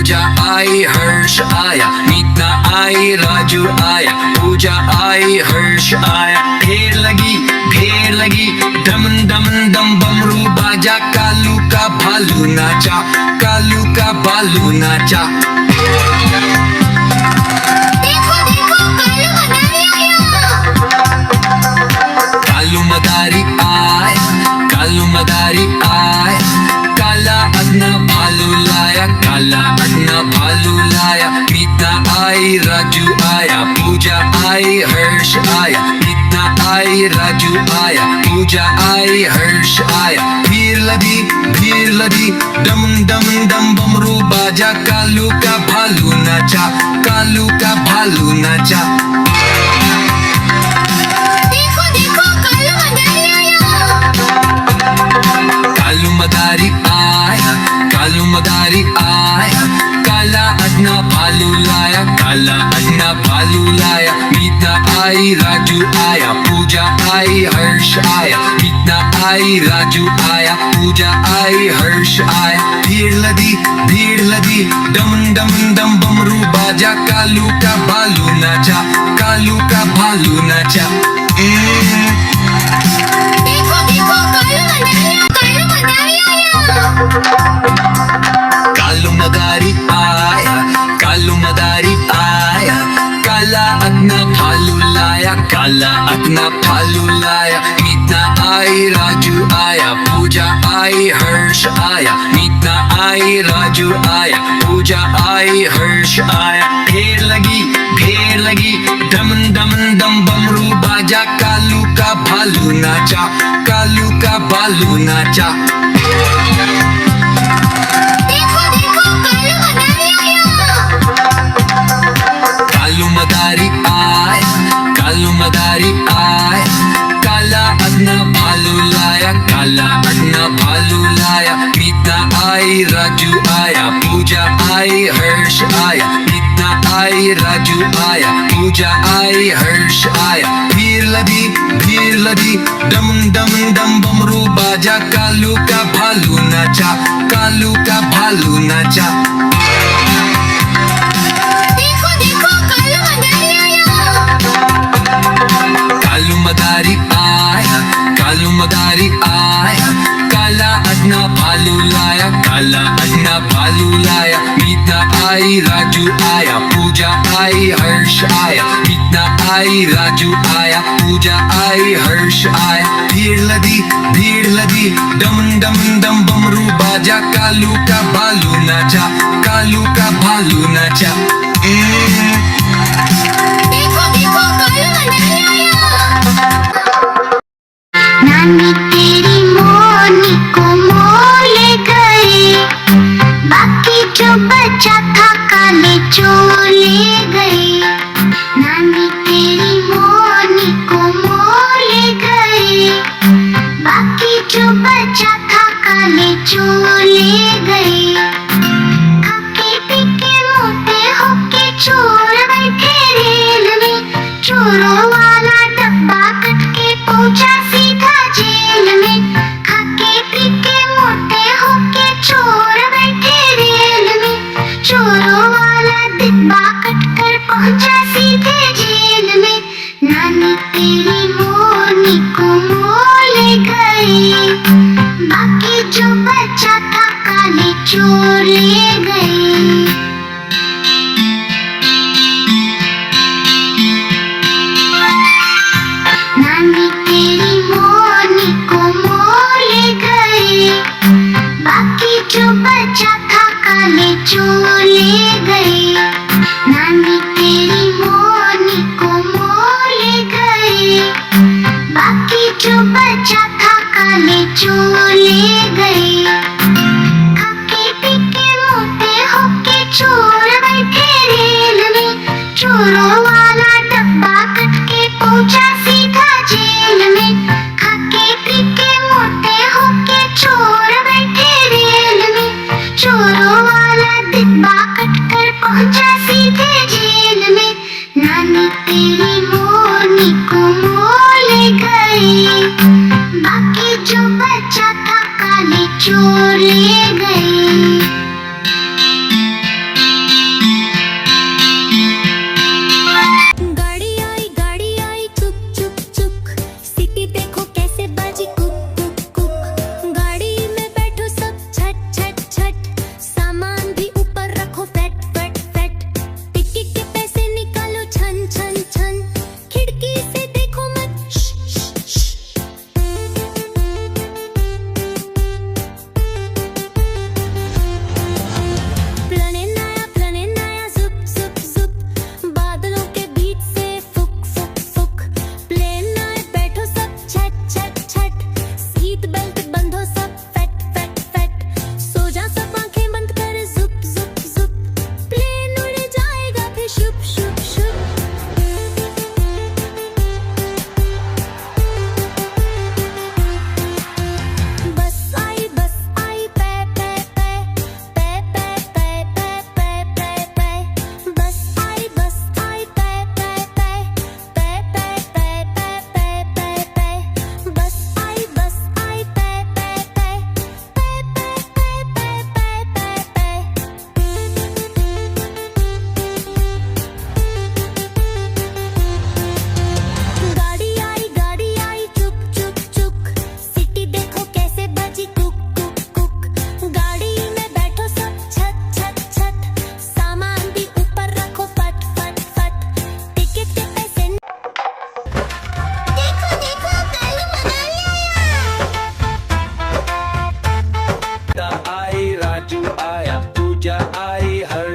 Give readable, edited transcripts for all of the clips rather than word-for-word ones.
पूजा आई हर्ष आया, मीता आई राजू आया, पूजा आई हर्ष आया। ढेर लगी दम दम दम बमरू बाजा, कालू का भालू नाचा, कालू का भालू नाचा। देखो देखो कालू मदारी आया, कालू मदारी आया, काला अपना भालू लाया, काला अपना भालू लाया। मीता आई राजू आया, पूजा आई हर्ष आया, मीता आई राजू आया, पूजा आई हर्ष आया। भीड़ लगी दम दम दम बमरू बाजा, कालू का भालू नाचा, कालू का भालू नाचा। देखो देखो कालू मदारी आया, कालू मदारी आया, काला अपना भालू लाया, काला अपना भालू लाया। मीता आई राजू आया, पूजा आई हर्ष आया, मीता आई राजू आया, पूजा आई हर्ष आया। भीड़ लगी दम दम दम बमरू बाजा, कालू का भालू नाचा, कालू का भालू नाचा। देखो देखो कालू मदारी आया, कालू मदारी आया, काला अपना भालू लाया, काला अपना भालू लाया। मीता आई राजू आया, पूजा आई हर्ष आया, मीता आई राजू आया, पूजा आई हर्ष आया। ढेर लगी दम दम दम बमरू बाजा, कालू का भालू नाचा, कालू का भालू नाचा। कालू मदारी आया, कालू मदारी आया, काला अपना भालू लाया, काला अपना भालू लाया। मीता आई राजू आया, पूजा आई हर्ष आया, मीता आई राजू आया, पूजा आई हर्ष आया। भीड़ लगी दम दम दम बमरू बाजा, कालू का भालू नाचा, कालू का भालू नाचा। कालू मदारी आया, कालू मदारी आया, काला अपना भालू लाया, काला अपना भालू लाया। मीता आई राजू आया, पूजा आई हर्ष आया, मीता आई राजू आया, पूजा आई हर्ष आया। भीड़ लगी दम दम दम बमरू बाजा, कालू का भालू नाचा, कालू का भालू नाचा। नानी तेरी मोनी को मोल गए, बाकी जो बचा था काले चोले गए। नानी तेरी मोनी को मोल गए, बाकी जो बचा था काले चोले गए। खाके पीके मोटे होके चोर बैठे रेल में, चोरों वाला डब्बा कट के पहुंचा सीधा जेल में। खाके पीके मोटे होके चोर बैठे रेल में, चोरों वाला डिब्बा कट कर पहुंचा सीधे जेल में। नानी तेरी मोनी को मोल गए, बाकी जो बचा था काले चोर ले गए। नानी तेरी मोनी को मोल गए, बाकी जो बचा था काले चोर ले गए। नानी तेरी मोनी को मोल गए, बाकी जो बचा था काले चोर ले गए। खाके पीके मोटे होके चोर बैठे रेल में, चोरों वाला डब्बा कट के पहुंचा सीधा जेल में। खाके पीके मोटे होके चोर बैठे रेल में, चोरों वाला डिब्बा कट कर पहुंचा सीधे जेल में। नानी तेरी मोनी को मोल गए, बाकी जो बचा था काले चोर ले गए।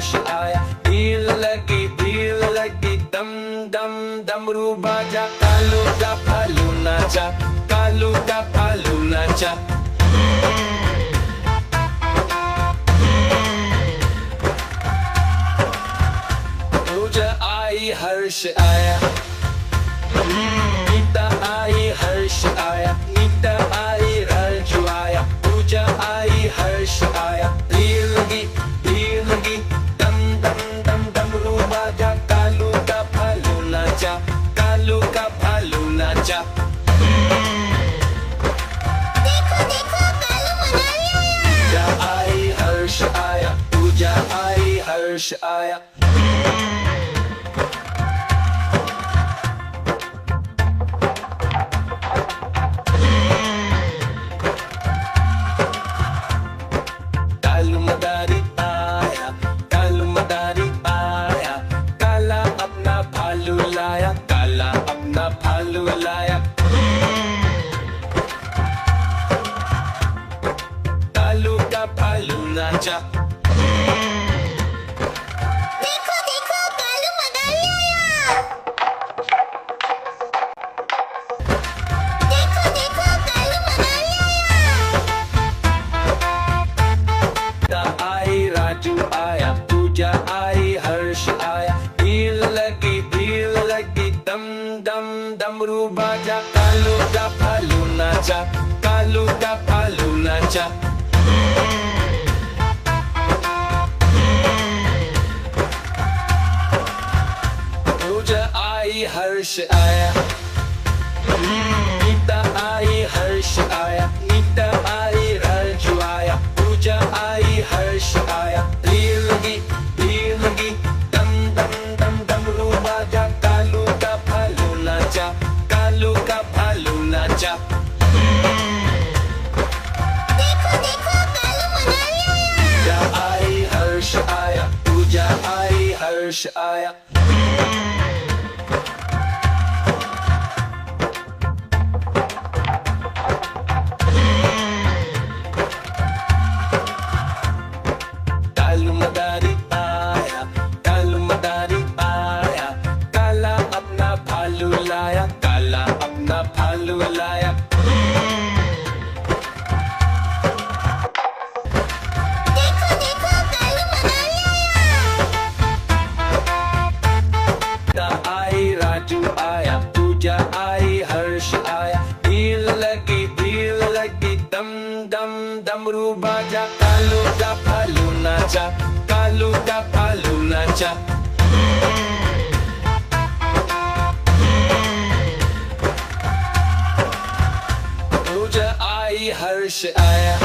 हर्ष आया। भीड़ लगी दम दम डमरू बाजा। कालू का भालू नाचा, कालू का भालू नाचा। पूजा आई हर्ष आया, गीता आई हर्ष आया, गीता आई राजू आया। पूजा आई हर्ष आया। भीड़ लगी दम दम दम डमरू बाजा। कालू का भालू नाचा, कालू का भालू नाचा। देखो देखो कालू मनाली आया। पूजा आई हर्ष आया, पूजा आई हर्ष आया। कालू मदारी आया, कालू मदारी आया। काला अपना भालू लाया, काला अपना भालू लाया। कालू का भालू नाचा। देखो देखो कालू मनाली आया। देखो देखो कालू मनाली आया। गीता आई राजू आया, पूजा आई हर्ष आया। भीड़ लगी दम दम डमरू बाजा। कालू का भालू नाचा, कालू का भालू नाचा। पूजा आई हर्ष आया, गीता आई हर्ष आया, गीता आई राजू आया। पूजा आई हर्ष आया। भीड़ लगी दम दम दम डमरू बाजा। कालू का भालू नाचा, कालू का भालू नाचा। देखो देखो कालू मनाली आया। पूजा आई हर्ष आया, पूजा आई हर्ष आया। कालू मदारी आया, कालू मदारी आया। काला अपना भालू लाया, काला अपना भालू लाया। देखो देखो कालू मनाली आया। गीता आई राजू आया, पूजा आई हर्ष आया। भीड़ लगी दम दम डमरू बाजा। कालू का भालू नाचा, कालू का भालू नाचा। पूजा आई हर्ष आया,